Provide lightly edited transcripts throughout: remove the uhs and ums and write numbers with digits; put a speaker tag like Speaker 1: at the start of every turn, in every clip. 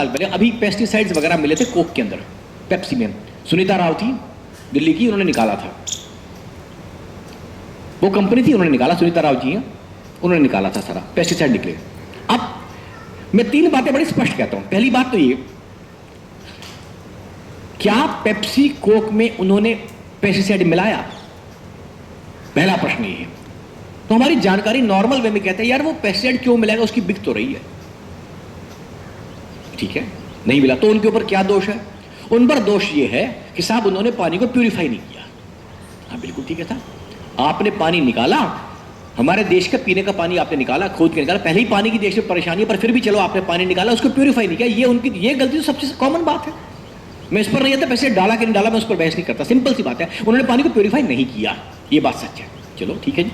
Speaker 1: साल पहले अभी पेस्टिसाइड्स वगैरह मिले थे कोक के अंदर, पेप्सी में। सुनीता राव थी दिल्ली की, उन्होंने निकाला था, वो कंपनी थी, उन्होंने निकाला, सुनीता राव जी हैं, उन्होंने निकाला था सारा पेस्टिसाइड निकले। अब मैं 3 बातें बड़ी स्पष्ट कहता हूं। पहली बात तो ये, क्या पेप्सी कोक में उन्होंने पेस्टिसाइड मिलाया? पहला प्रश्न ये है। तो हमारी जानकारी नॉर्मल वे में कहते हैं यार वो पेस्टिसाइड क्यों मिलाएगा, उसकी बिक तो रही है, ठीक है, नहीं मिला तो उनके ऊपर क्या दोष है? उन पर दोष ये है कि साहब उन्होंने पानी को प्यूरिफाई नहीं किया। हाँ बिल्कुल ठीक है साहब, आपने पानी निकाला, हमारे देश का पीने का पानी आपने निकाला, खोद के निकाला, पहले ही पानी की देश में परेशानी है, पर फिर भी चलो आपने पानी निकाला, उसको प्यूरिफाई नहीं किया, ये उनकी ये गलती तो सबसे कॉमन बात है। मैं इस पर नहीं आता पैसे डाला कि नहीं डाला, मैं उस पर बहस नहीं करता, सिंपल सी बात है, उन्होंने पानी को प्यूरिफाई नहीं किया, ये बात सच है। चलो ठीक है जी,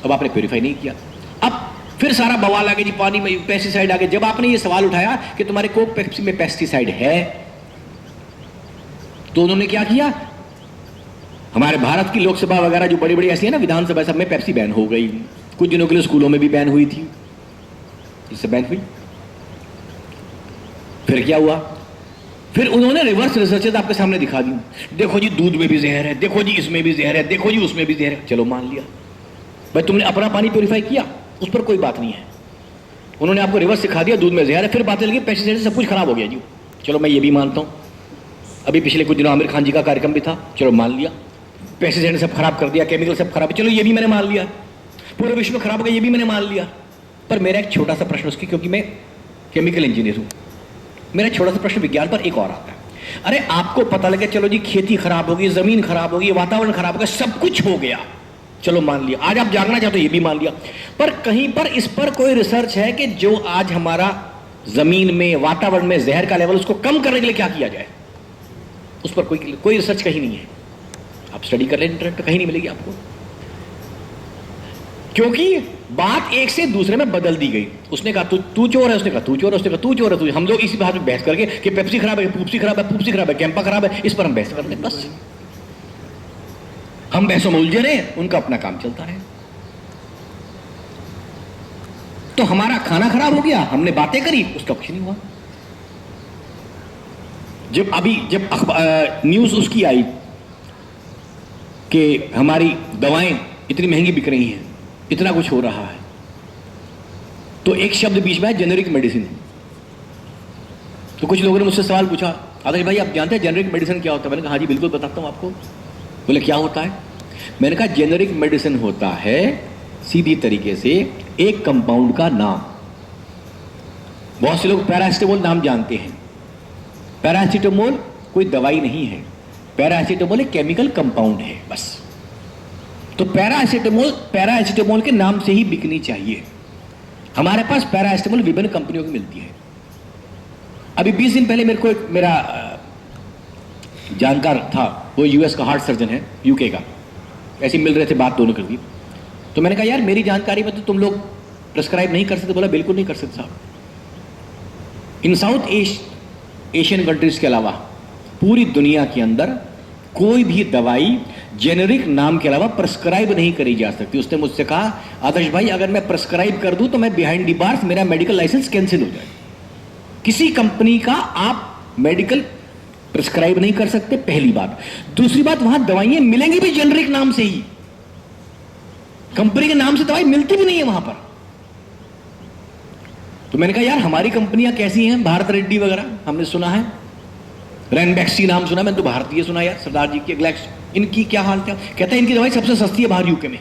Speaker 1: अब आपने प्यूरिफाई नहीं किया, अब फिर सारा बवाल आ गया जी, पानी में पेस्टिसाइड आ गए। जब आपने ये सवाल उठाया कि तुम्हारे कोक पेप्सी में पेस्टिसाइड है, तो उन्होंने क्या किया? हमारे भारत की लोकसभा वगैरह जो बड़ी बड़ी ऐसी है ना, विधानसभा, सब में पेप्सी बैन हो गई, कुछ दिनों के लिए स्कूलों में भी बैन हुई थी, इससे बैन हुई। फिर क्या हुआ? फिर उन्होंने रिवर्स रिसर्चेस आपके सामने दिखा दी, देखो जी दूध में भी जहर है, देखो जी इसमें भी जहर है, देखो जी उसमें भी जहर है। चलो मान लिया भाई, तुमने अपना पानी प्यूरिफाई किया, उस पर कोई बात नहीं है। उन्होंने आपको रिवर्स सिखा दिया, दूध में जहर है, फिर बातें लगी पेस्टिसाइड से सब कुछ खराब हो गया जी। चलो मैं ये भी मानता हूं, अभी पिछले कुछ दिनों आमिर खान जी का कार्यक्रम भी था, चलो मान लिया पेस्टिसाइड ने सब खराब कर दिया, केमिकल सब खराब, चलो ये भी मैंने मान लिया, पूरे विश्व में खराब हो गया, ये भी मैंने मान लिया। पर मेरा एक छोटा सा प्रश्न उसकी, क्योंकि मैं केमिकल इंजीनियर हूं, मेरा छोटा सा प्रश्न विज्ञान पर एक और आता है। अरे आपको पता लगे चलो जी खेती खराब होगी, जमीन खराब होगी, वातावरण खराब होगा, सब कुछ हो गया, चलो मान लिया, आज आप जागना चाहते हो ये भी मान लिया, पर कहीं पर इस पर कोई रिसर्च है कि जो आज हमारा जमीन में वातावरण में जहर का लेवल, उसको कम करने के लिए क्या किया जाए? उस पर कोई रिसर्च कहीं नहीं है। आप स्टडी कर लें इंटरनेट पर, कहीं नहीं मिलेगी आपको, क्योंकि बात एक से दूसरे में बदल दी गई। उसने कहा तू चोर है, उसने कहा तू चोर है, उसने कहा तू चोर है, तू। हम लोग इसी बात में बहस करके कि पेप्सी खराब है, पूप्सी खराब है, पूप्सी खराब है, कैंपा खराब है, इस पर हम बहस करते हैं, बस हम बहसों में उलझे रहे, उनका अपना काम चलता रहे। तो हमारा खाना खराब हो गया, हमने बातें करी, उसका कुछ नहीं हुआ। जब न्यूज उसकी आई कि हमारी दवाएं इतनी महंगी बिक रही हैं, इतना कुछ हो रहा है, तो एक शब्द बीच में है जेनेरिक मेडिसिन। तो कुछ लोगों ने मुझसे सवाल पूछा, आदर्श भाई आप जानते हैं जेनेरिक मेडिसिन क्या होता है? मैंने कहा हाँ जी बिल्कुल बताता हूं आपको। बोले क्या होता है? मैंने कहा जेनेरिक मेडिसिन होता है सीधी तरीके से एक कंपाउंड का नाम। बहुत से लोग पैरासिटामोल नाम जानते हैं, पैरासिटामोल कोई दवाई नहीं है, पैरासिटामोल एक केमिकल कंपाउंड है बस। तो पैरासिटामोल के नाम से ही बिकनी चाहिए। हमारे पास पैरासिटामोल विभिन्न कंपनियों की मिलती है। अभी 20 दिन पहले मेरे को एक मेरा जानकार था, वो यूएस का हार्ट सर्जन है, यूके का, ऐसे मिल रहे थे, बात दोनों कर दी। तो मैंने कहा यार मेरी जानकारी में तो तुम लोग प्रिस्क्राइब नहीं कर सकते। बोला बिल्कुल नहीं कर सकते साहब। इन साउथ एशियन कंट्रीज के अलावा पूरी दुनिया के अंदर कोई भी दवाई जेनेरिक नाम के अलावा प्रिस्क्राइब नहीं करी जा सकती। उसने मुझसे कहा आदर्श भाई अगर मैं प्रिस्क्राइब कर दूं तो मैं बिहाइंड द बार्स मेरा मेडिकल लाइसेंस कैंसिल हो जाए। किसी कंपनी का आप मेडिकल प्रिस्क्राइब नहीं कर सकते, पहली बात। दूसरी बात, वहां दवाइयां मिलेंगी भी जेनेरिक नाम से ही, कंपनी के नाम से दवाई मिलती भी नहीं है वहां पर। तो मैंने कहा यार हमारी कंपनियां कैसी हैं, भारत रेड्डी वगैरह हमने सुना है, रैनबैक्सी नाम सुना, मैंने तो भारतीय सुना यार, सरदार जी की ग्लैक्स, इनकी क्या हाल क्या? कहता है इनकी दवाई सबसे सस्ती है बाहर यूके में।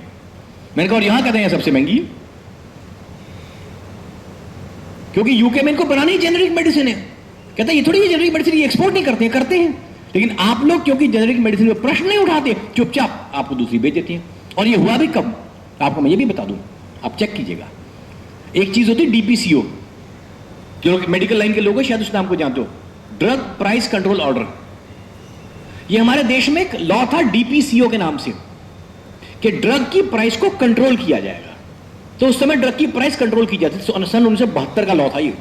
Speaker 1: मैंने कहा और यहां कहते हैं सबसे महंगी, क्योंकि यूके में इनको बनानी ही जेनेरिक मेडिसिन है। कहता है ये थोड़ी जेनेरिक मेडिसिन ये एक्सपोर्ट नहीं करते हैं, करते हैं, लेकिन आप लोग क्योंकि जेनेरिक मेडिसिन में प्रश्न नहीं उठाते, चुपचाप आपको दूसरी बेच देती है। और ये हुआ भी कब, आपको मैं ये भी बता दूं, आप चेक कीजिएगा। एक चीज होती है डीपीसीओ, जो मेडिकल लाइन के लोग शायद उस नाम को जानते हो, ड्रग प्राइस कंट्रोल ऑर्डर। ये हमारे देश में एक लॉ था डीपीसीओ के नाम से, कि ड्रग की प्राइस को कंट्रोल किया जाएगा। तो उस समय ड्रग की प्राइस कंट्रोल की जाती थी। सन 1972 का लॉ था ये।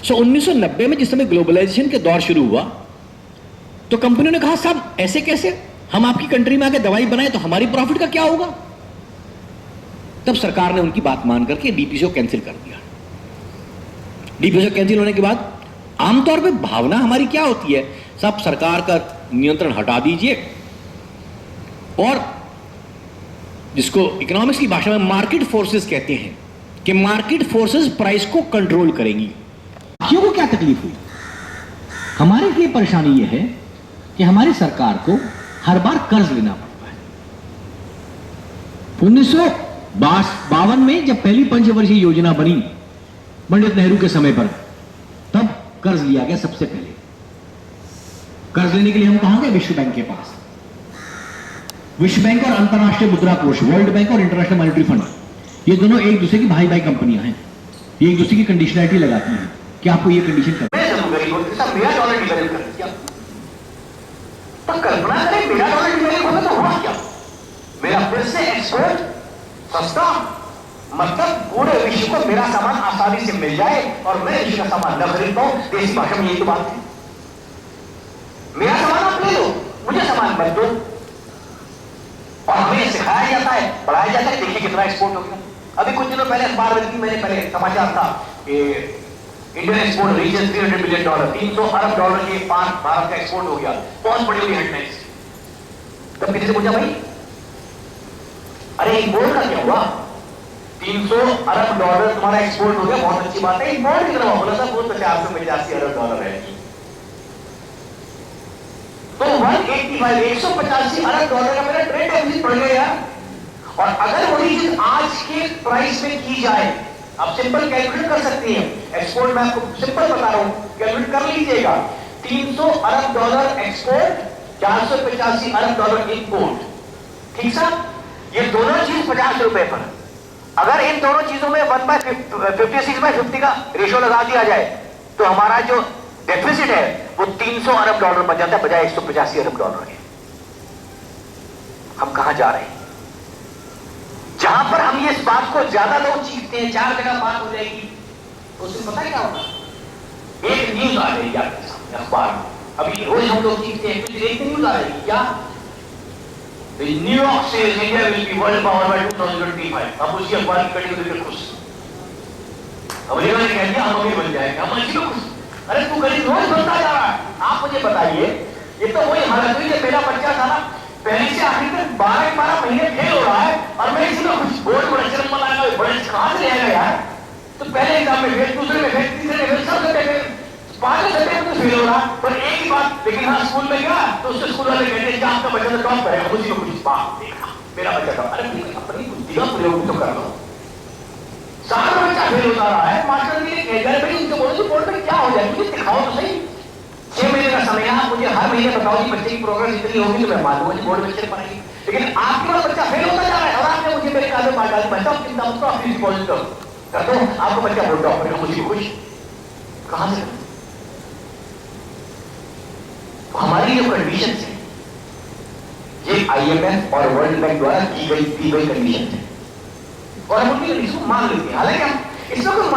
Speaker 1: 1990 में जिस समय ग्लोबलाइजेशन के दौर शुरू हुआ, तो कंपनियों ने कहा साहब ऐसे कैसे, हम आपकी कंट्री में आके दवाई बनाए तो हमारी प्रॉफिट का क्या होगा? तब सरकार ने उनकी बात मान करके डीपीसीओ कैंसिल कर दिया। डीपीएसओ कैंसिल होने के बाद आमतौर पे भावना हमारी क्या होती है, सब सरकार का नियंत्रण हटा दीजिए और जिसको इकोनॉमिक्स की भाषा में मार्केट फोर्सेस कहते हैं कि मार्केट फोर्सेस प्राइस को कंट्रोल करेंगी। क्यों को क्या तकलीफ हुई? हमारे लिए परेशानी यह है कि हमारी सरकार को हर बार कर्ज लेना पड़ता है। 1952 में जब पहली पंचवर्षीय योजना बनी पंडित नेहरू के समय पर, तब कर्ज लिया गया। सबसे पहले कर्ज लेने के लिए हम कहां गए? विश्व बैंक के पास। विश्व बैंक और अंतरराष्ट्रीय मुद्रा कोष, वर्ल्ड बैंक और इंटरनेशनल मॉनिटरी फंड, ये दोनों एक दूसरे की भाई भाई कंपनियां हैं। ये एक दूसरे की कंडीशनलिटी लगाती हैं कि आपको ये कंडीशन करनी है।
Speaker 2: मेरा डॉलर डिवेल्प कर दिया, तो कल्पना करें मेरा डॉलर डिवेल्प होगा तो हुआ क्या? मेरा फिर से एक्सपोर्ट सस्ता, मतलब पूरे विश्व को मेरा सामान आसानी से मिल जाए और मैं विश्व का सामान न खरीद पाऊं। देश भाषा में यही तो बात है। मेरा सामान आप ले लो, मुझे सामान मत दो। और हमें सिखाया जाता है, पढ़ाया जाता है, देखिए कितना एक्सपोर्ट हो गया। अभी कुछ दिनों पहले अखबार में मैंने पहले समाचार था कि इंडियन एक्सपोर्ट रीचेस $300 बिलियन, 300 अरब डॉलर के पार भारत का एक्सपोर्ट हो गया। बहुत बड़ी हुई हेडलाइंस। तब किसी से पूछा भाई अरे इंपोर्ट का क्या हुआ? 300 अरब डॉलर तुम्हारा एक्सपोर्ट हो गया, बहुत अच्छी बात है। इंपोर्ट कितना हुआ? बोला था वो 485 अरब डॉलर है। तो 185 अरब डॉलर का मेरा ट्रेड डेफिसिट बढ़ गया यार। और अगर वही चीज आज के प्राइस में की जाए, आप सिंपल कैलकुलेट कर सकते हैं। एक्सपोर्ट में आपको सिंपल बता रहा हूं, कैलकुलेट कर लीजिएगा। 300 अरब डॉलर एक्सपोर्ट, 485 अरब डॉलर इंपोर्ट। ठीक साहब, ये दोनों चीज 50 रुपए पर। अगर इन दोनों चीजों में 1/56/50 का रेशियो लगा दिया जाए तो हमारा जो डेफिसिट है वो 300 अरब डॉलर बन जाता है बजाय 185 अरब डॉलर के। हम कहां जा रहे हैं? जहां पर हम ये इस बात को ज्यादा लोग चीखते हैं, 4 जगह बात हो जाएगी, उससे पता है क्या होगा? एक न्यूज आ जाएगी आपके सामने अखबार में। अभी रोज हम लोग चीखते हैं, कुछ एक न्यूज आ जाएगी क्या? न्यूयॉर्क से India will be world power bye 2025। अब उसकी अखबार की कड़ी होकर खुश। अमेरिका ने कह दिया हम अभी बन जाएंगे, हम अच्छी खुश। अरे तू गरीब रोज बनता जा रहा है। आप मुझे बताइए, ये तो वही हालत हुई जब मेरा बच्चा था ना, पहले से आखिर तक 12 महीने फेल हो रहा है और मैं इसी में कुछ बोर्ड बड़ा चरम बनाएगा, बड़े कहां से रहेगा यार? तो पहले एग्जाम में फेल, दूसरे में फेल, तीसरे में फेल, सब जगह फेल, 5 सब्जेक्ट में तो फेल हो रहा। पर एक ही बात, लेकिन हाँ स्कूल में गया तो उससे स्कूल वाले कहते हैं आपका बच्चा तो टॉप करेगा, उसी में कुछ बात देखा मेरा बच्चा टॉप। अरे अपनी बुद्धि का प्रयोग तो कर लो। सारा बच्चा फेल होता रहा है, मास्टर जी ने कह दिया भाई उनसे बोलो बोर्ड में क्या हो जाए, मुझे दिखाओ तो सही। 6 महीने का समय है, मुझे हर महीने बताओ कि बच्चे की प्रोग्रेस इतनी होगी तो मैं मानूंगा बोर्ड में अच्छे पढ़ाएंगे। लेकिन आपके पास बच्चा फेल होता जा रहा है और आपने मुझे मेरे कागज मार डाली, बच्चा चिंता मत करो, अपनी डिपॉजिट कर दो, आपको बच्चा बोर्ड टॉप करेगा, मुझे खुश। कहां से? हमारी जो कंडीशन है ये IMF और वर्ल्ड बैंक द्वारा की गई कंडीशन है और हम उनकी कंडीशन मान लेते हैं। हालांकि हम इसमें कोई